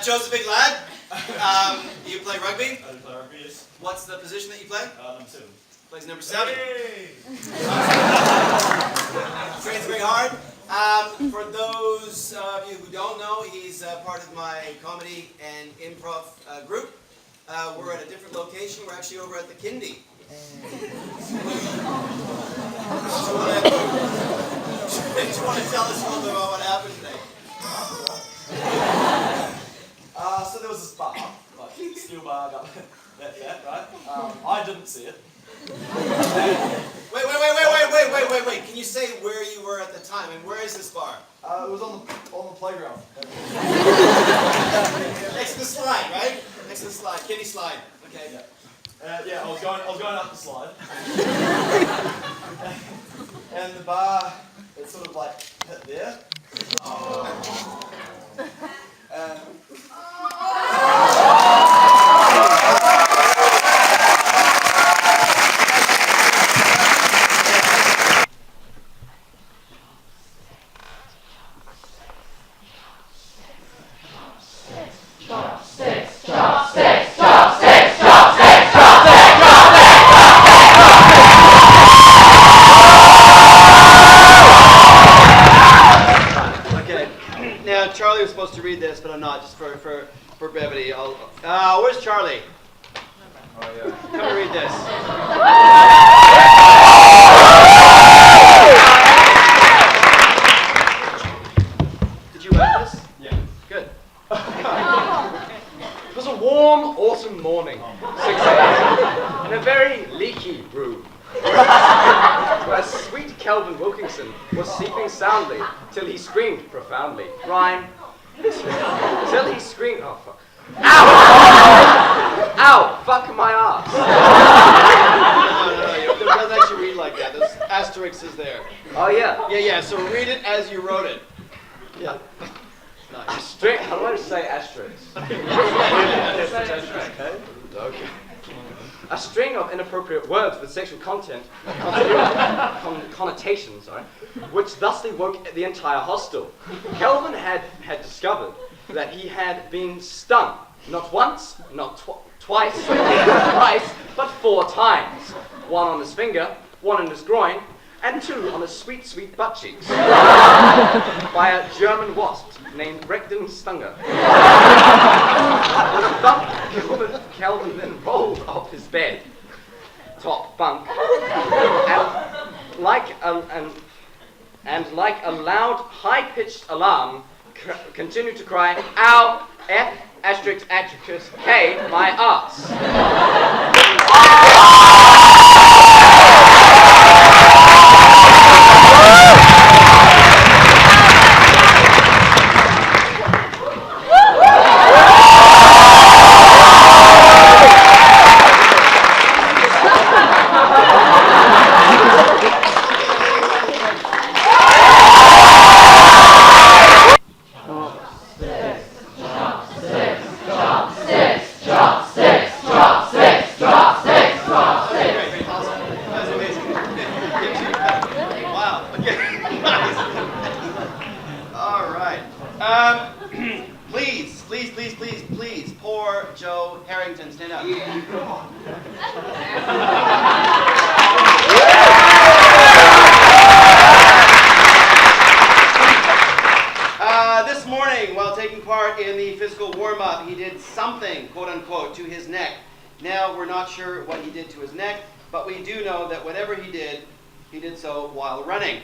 Joe's a big lad. You play rugby? I play rugby, yes. What's the position that you play? Number 7. Plays number 7. Hey! Trains very hard. For those of you who don't know, he's part of my comedy and improv group. We're at a different location. We're actually over at the Kindy. Do you want to tell us a little bit about what happened today? So there was this bar, like steel bar, that, right? I didn't see it. Wait. Can you say where you were at the time, and where is this bar? It was on the playground. Next to the slide, right? Next to the slide, Kindy slide. Okay. Yeah, I was going up the slide. And the bar, it sort of like hit there. Charlie was supposed to read this, but I'm not, just for brevity. Where's Charlie? Oh, yeah. Come and read this. Did you write this? Yeah. Good. It was a warm autumn morning, 6 a.m., in a very leaky room, where sweet Kelvin Wilkinson was sleeping soundly till he screamed profoundly. Rhyme. Till he screamed, oh fuck. Ow! Ow! Fuck my ass. No, it doesn't actually read like that. There's asterisks there. Oh yeah. Yeah, so read it as you wrote it. Yeah. Nice. How do I say asterisk? Okay. A string of inappropriate words with sexual connotations, which thusly woke the entire hostel. Kelvin had discovered that he had been stung, not once, not twice, thrice, but 4 times. 1 on his finger, 1 on his groin, and 2 on his sweet, sweet butt cheeks. By a German wasp named Rectum Stunger. With a thump, Kelvin then rolled off his bed, top bunk, and like a loud, high-pitched alarm, continued to cry, "Ow! F! Asterisk, asterisk, K! My ass!" Please, poor Joe Harrington, stand up. This morning, while taking part in the physical warm-up, he did something, quote-unquote, to his neck. Now, we're not sure what he did to his neck, but we do know that whatever he did so while running.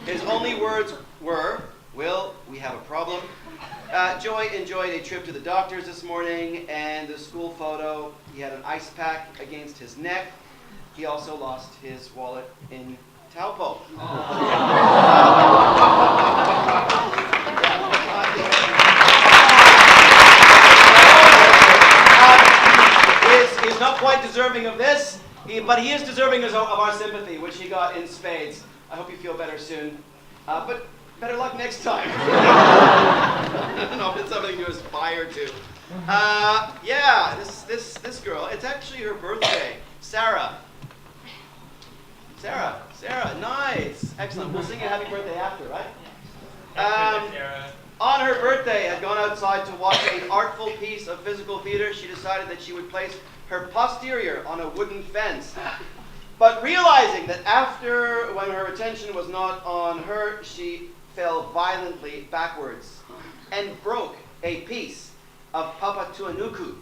His only words were, "Will, we have a problem." Joy enjoyed a trip to the doctors this morning, and the school photo, he had an ice pack against his neck. He also lost his wallet in Taupo. He's not quite deserving of this, but he is deserving of our sympathy, which he got in spades. I hope you feel better soon. But better luck next time. I don't know if it's something to aspire to. Yeah, this girl, it's actually her birthday. Sarah, nice. Excellent. We'll sing you happy birthday after, right? on her birthday, had gone outside to watch an artful piece of physical theater. She decided that she would place her posterior on a wooden fence. But realizing that after, when her attention was not on her, she fell violently backwards and broke a piece of Papa Tuanuku,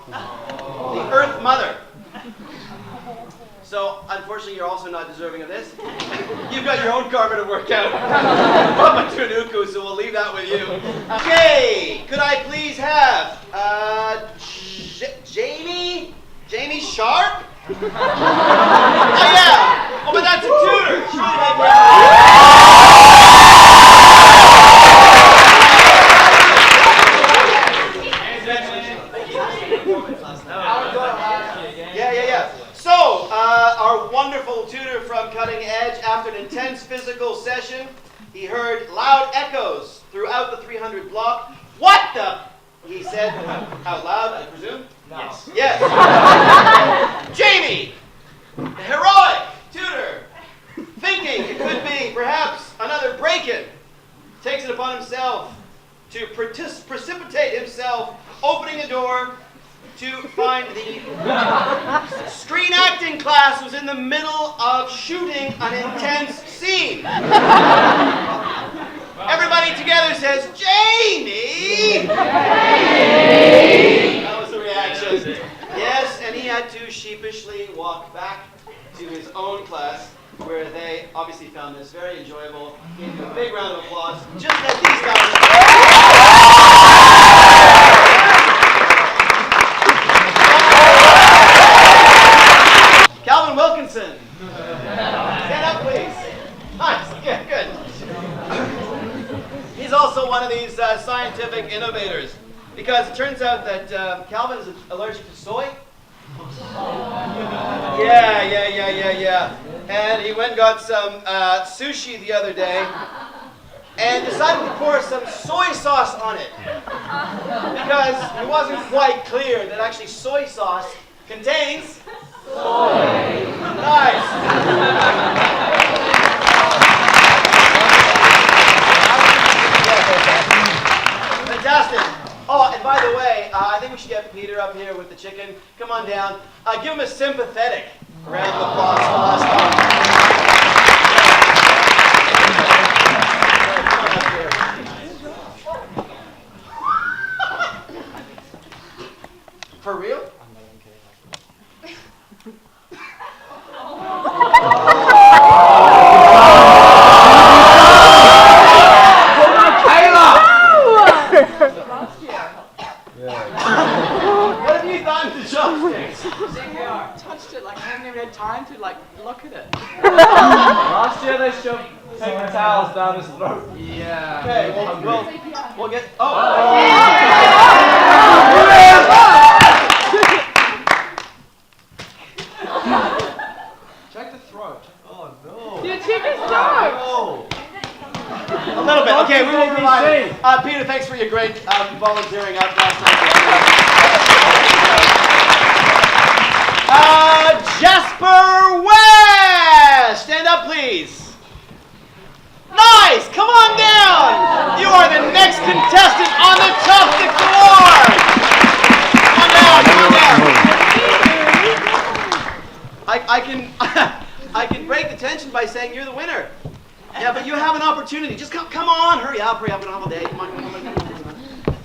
the Earth Mother. So, unfortunately, you're also not deserving of this. You've got your own karma to work out. Papa Tuanuku, so we'll leave that with you. Okay, could I please have Jamie Sharp? Oh yeah! Oh, but that's a tutor! She really might Yeah. So, our wonderful tutor from Cutting Edge, after an intense physical session, he heard loud echoes throughout the 300 block. What the? He said out loud, I presume? No. Yes. Jamie, the heroic tutor, thinking it could be perhaps another break-in, takes it upon himself to precipitate himself, opening the door to find the screen acting class was in the middle of shooting an intense scene. Everybody together says, Jamie! That was the reaction. Yes, and he had to sheepishly walk back to his own class, where they obviously found this very enjoyable. Gave him a big round of applause, just as these guys. Calvin Wilkinson. Stand up, please. Nice. Good. He's also one of these scientific innovators, because it turns out that Calvin is allergic to soy. Yeah. And he went and got some sushi the other day and decided to pour some soy sauce on it, because it wasn't quite clear that actually soy sauce contains soy. Nice. Fantastic. Oh, and by the way, I think we should get Peter up here with the chicken. Come on down. Give him a sympathetic round of applause for last time. Come on up here. For real? I'm not even kidding. What have you done to Chopstix? I touched it, like I haven't even had time to look at it. Last year they shoved paper towels down his throat. Yeah. Okay, we'll get. Oh! Check the throat. Oh no. You check his throat. Oh. A little bit. Okay, we will provide. Peter, thanks for your great volunteering up last night. Jasper West! Stand up, please. Nice! Come on down! You are the next contestant on the Chopstix Award! Come on down. I can break the tension by saying you're the winner. Yeah, but you have an opportunity. Just come on, hurry up, we don't have all day. Come on.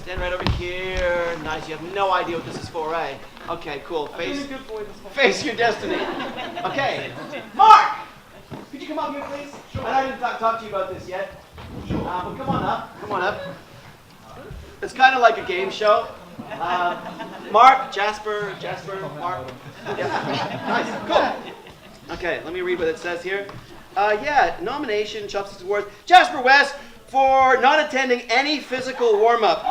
Stand right over here. Nice, you have no idea what this is for, eh? Okay, cool. Face your destiny. Okay. Mark! Could you come up here, please? Sure. I didn't talk to you about this yet. But come on up. It's kind of like a game show. Mark, Jasper, Mark. Yeah. Nice, cool. Okay, let me read what it says here. Nomination, Chopstix Awards. Jasper West for not attending any physical warm-up.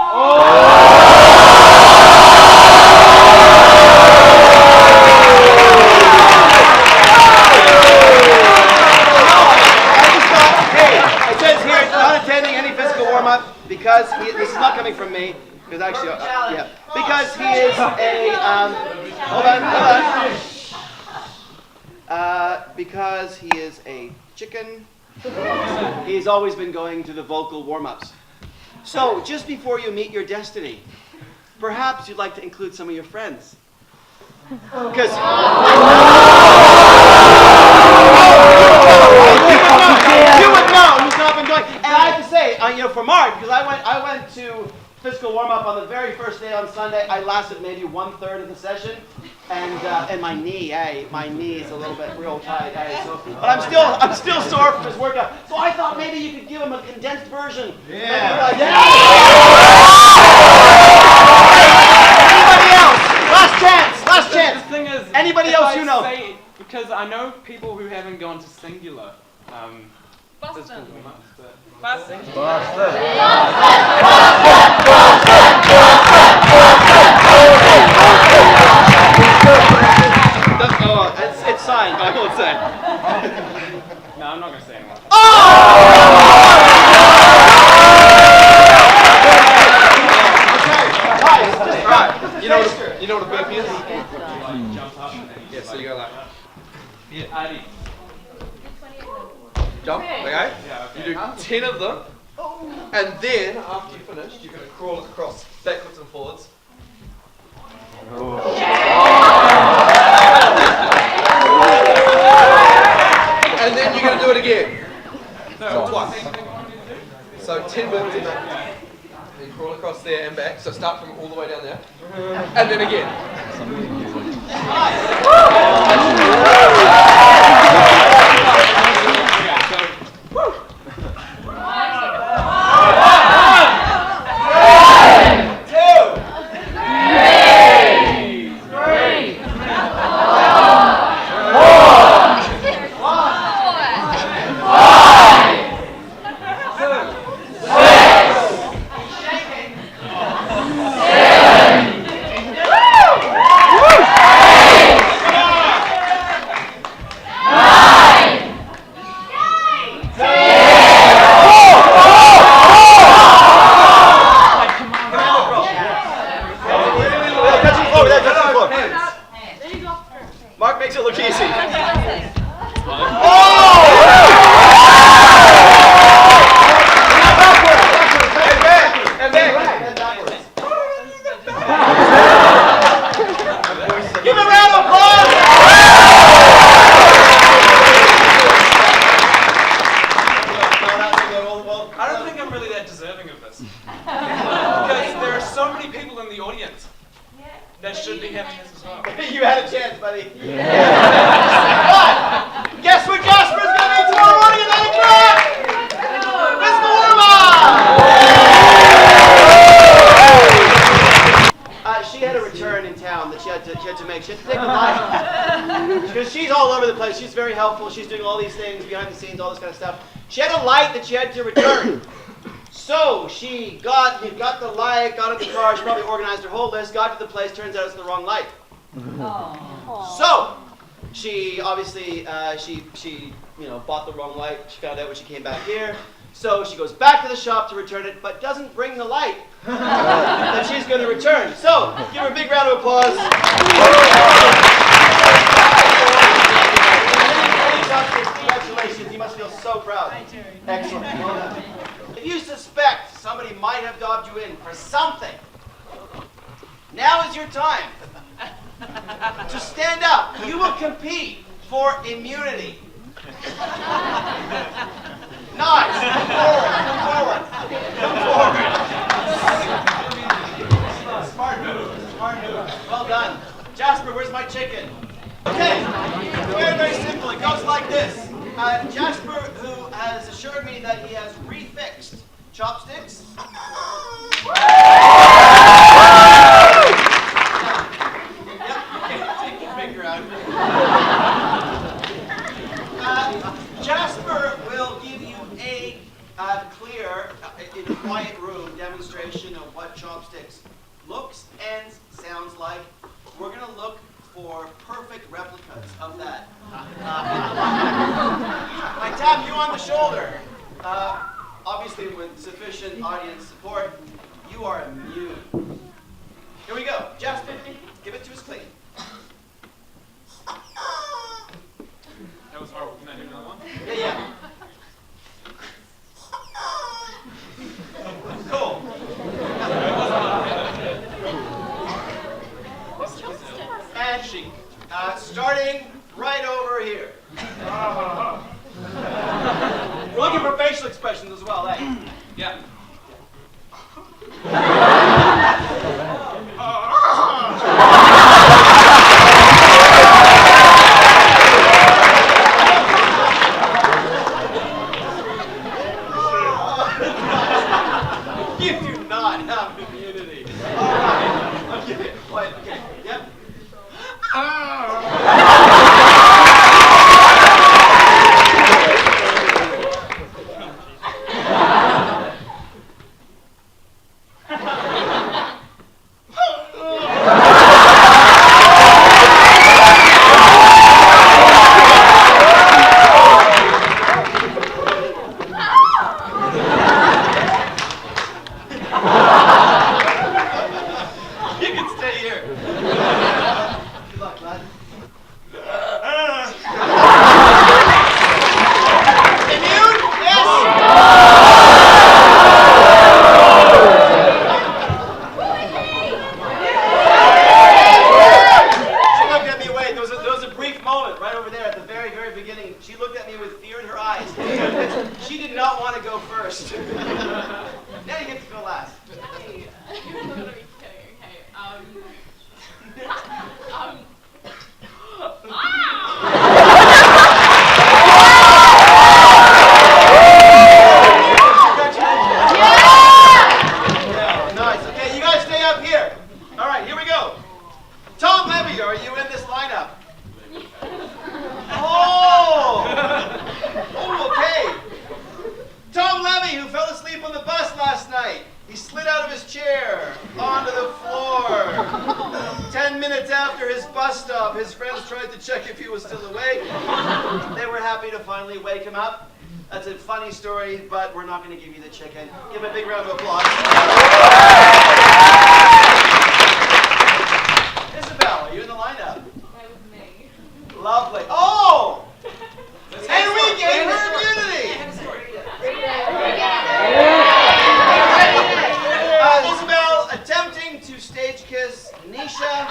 It says here, not attending any physical warm-up because this is not coming from me, because actually, because he is a, hold on. Because he is a chicken, he's always been going to the vocal warm-ups. So, just before you meet your destiny, perhaps you'd like to include some of your friends. Because you would know who's not been going. And I have to say, for Mark, because I went to physical warm-up on the very first day on Sunday. I lasted maybe 1/3 of the session, and my knee is a little bit real tight. So, but I'm still sore from his workout. So I thought maybe you could give him a condensed version. Yeah. Anybody else? Last chance. The thing is, anybody else you know? Because I know people who haven't gone to singular. Boston. It's signed, but I won't say. No, I'm not going to say anyone. You know what a burpee is? Jump up. Yeah, so you go like, Adi. jump, okay? Yeah, okay. You do 10 of them, and then after you finish, you're going to crawl across backwards and forwards. And then you're going to do it again. So twice. So 10 burpees in that. Then crawl across there and back. So start from all the way down there. And then again. Mark makes it look easy. Give a round of applause! I don't think I'm really that deserving of this. Because there are so many people in the audience that should be having this as well. You had a chance, buddy. But guess what Jasper's going to be tomorrow morning at 9 o'clock? Physical warm-up! She had a return in town that she had to make. She had to take a light. Because she's all over the place. She's very helpful. She's doing all these things behind the scenes, all this kind of stuff. She had a light that she had to return. So she got the light, got in the car, she probably organized her whole list, got to the place, turns out it's the wrong light. So she obviously she bought the wrong light. She found out when she came back here. So she goes back to the shop to return it, but doesn't bring the light that she's going to return. So give her a big round of applause. Congratulations, you must feel so proud. Excellent. Well done. If you suspect somebody might have dobbed you in for something, now is your time to stand up. You will compete for immunity. Nice. Come forward. Smart move. Well done. Jasper, where's my chicken? Okay. Very, very simple. It goes like this. Jasper, who has assured me that he has refixed chopsticks. Jasper will give you a clear, in a quiet room, demonstration of what chopsticks looks and sounds like. We're going to look for perfect replicas of that. I tap you on the shoulder. Obviously, with sufficient audience support, you are immune. Here we go. Jasper, give it to us clean. That was horrible. Can I do another one? Yeah. Cool. chic. Starting right over here. Uh-huh. We're looking for facial expressions as well, eh? Yeah. You do not have immunity. All right. Okay. Wait. Okay. Yep. You can stay here. Good luck, lad. Immune? Yes. She looked at me. Wait, there was a brief moment right over there at the very, very beginning. She looked at me with fear in her eyes. She did not want to go first. Now you get to go last. Hey, you're not gonna be kidding, okay? Yeah, nice. Okay, you guys stay up here. All right, here we go. Tom Levy, are you in this lineup? Oh! Oh, okay. Tom Levy, who fell asleep on the bus last night. He slid out of his chair onto the floor. 10 minutes after his bus stop, his friends tried to check if he was still awake. They were happy to finally wake him up. That's a funny story, but we're not going to give you the chicken. Give him a big round of applause. Isabel, are you in the lineup? That was me. Lovely. Oh! And we gave her immunity! Isabel attempting to stage kiss Nisha.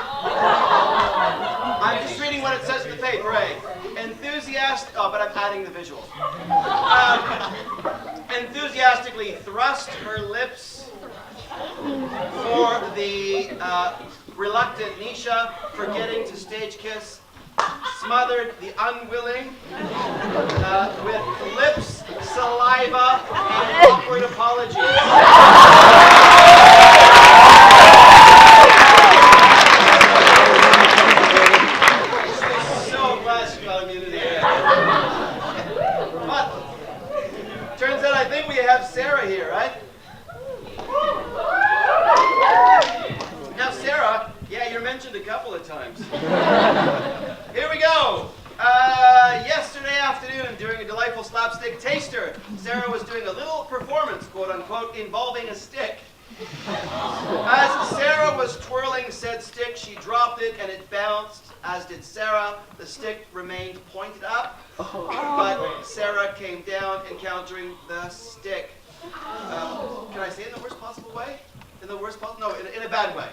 I'm just reading what it says in the paper, eh? Enthusiastic. Oh, but I'm adding the visual. Enthusiastically thrust her lips for the reluctant Nisha, forgetting to stage kiss. Smothered the unwilling with lips, saliva, and awkward apologies. So glad she got immunity. But turns out I think we have Sarah here, right? Now Sarah, yeah, you're mentioned a couple of times. Here we go. Yesterday afternoon, during a delightful slapstick taster, Sarah was doing a little performance, quote unquote, involving a stick. As Sarah was twirling said stick, she dropped it and it bounced, as did Sarah. The stick remained pointed up, but Sarah came down, encountering the stick. Can I say it in the worst possible way? In the worst possible? No, in a bad way.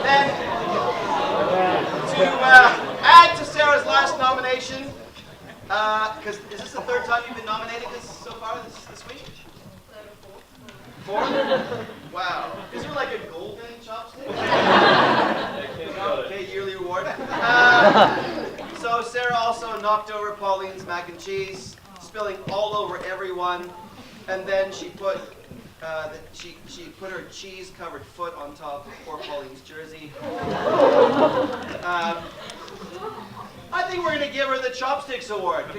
Then, to add to Sarah's last nomination, because is this the third time you've been nominated so far this week? Fourth? Wow. Is there like a golden chopstick? Okay, yearly reward. So Sarah also knocked over Pauline's mac and cheese, spilling all over everyone, and then she put she put her cheese-covered foot on top of poor Pauline's jersey. I think we're going to give her the Chopstix Award.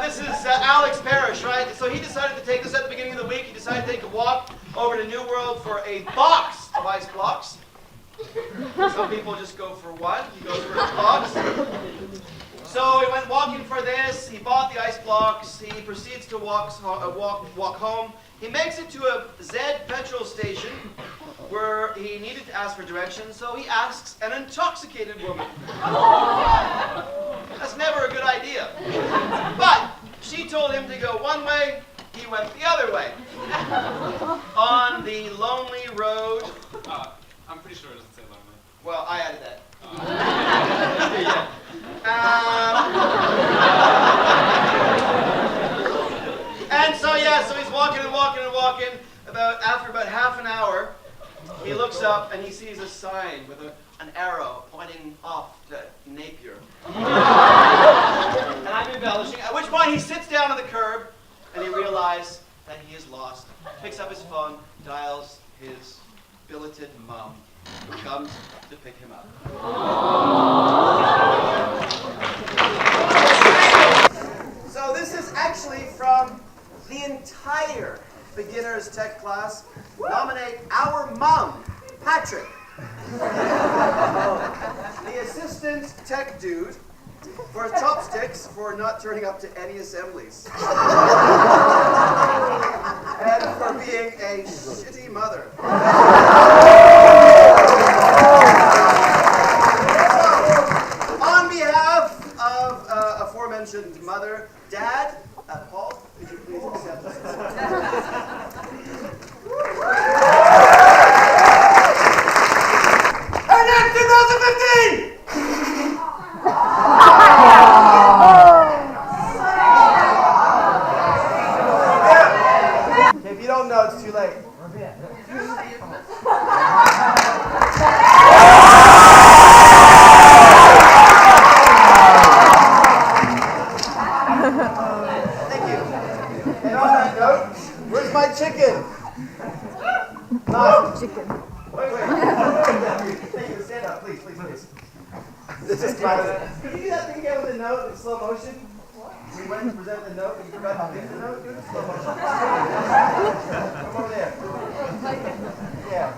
This is Alex Parrish, right? So he decided to take this at the beginning of the week. He decided to take a walk over to New World for a box of ice blocks. Some people just go for one. He goes for a box. So he went walking for this. He bought the ice blocks. He proceeds to walk home. He makes it to a Z petrol station where he needed to ask for directions, so he asks an intoxicated woman. That's never a good idea. But she told him to go one way, he went the other way. On the lonely road. I'm pretty sure it doesn't say lonely. Well, I added that. And so he's walking and walking and walking. After about half an hour, he looks up and he sees a sign with an arrow pointing off to Napier. And I'm embellishing. At which point he sits down on the curb and he realizes that he is lost. Picks up his phone, dials his billeted mom, who comes to pick him up. So this is actually from the entire beginner's tech class. Nominate our mom, Patrick. The assistant tech dude for Chopstix for not turning up to any assemblies. And for being a shitty mother. On behalf of aforementioned mother, dad, Paul, could you please accept this? And then 2015! If you don't know, it's too late. Thank you. And on that note, where's my chicken? No. Chicken. Wait. Thank you. Stand up, please. This is classic. Could you do that thing again with the note in slow motion? We went to present the note, and you forgot to give the note. Do it in slow motion. Come over there. Yeah.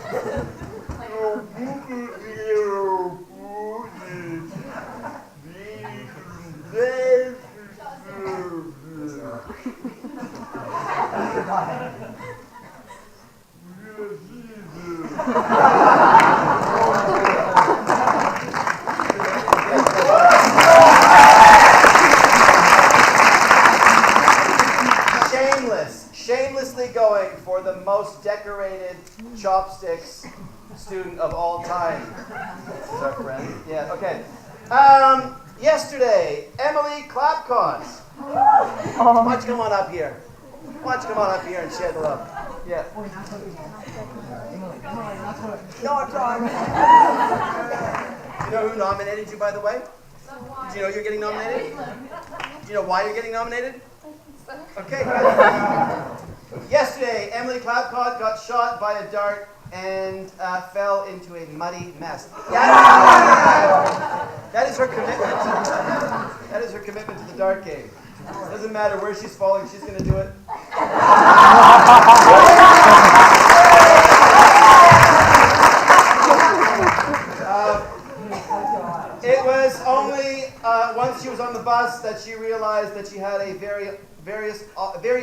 Shamelessly going for the most decorated Chopstix student of all time. This is our friend. Yeah, okay. Yesterday, Emily Clapcott. Why don't you come on up here? Why don't you come on up here and share the love? Yeah. No, I'm sorry. You know who nominated you, by the way? Do you know you're getting nominated? Do you know why you're getting nominated? Okay, good. Yesterday, Emily Clapcott got shot by a dart and fell into a muddy mess. That is her commitment. That is her commitment to the dart game. It doesn't matter where she's falling, she's going to do it. It was only once she was on the bus that she realized that she had a very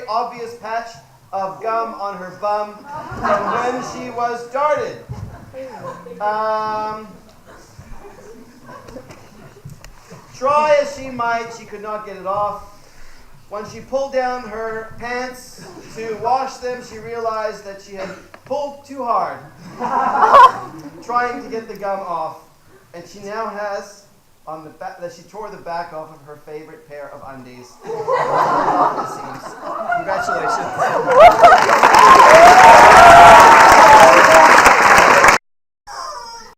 obvious patch of gum on her bum from when she was darted. Try as she might, she could not get it off. When she pulled down her pants to wash them, she realized that she had pulled too hard, trying to get the gum off. And she now has on the back that she tore the back off of her favorite pair of undies. It seems. Congratulations.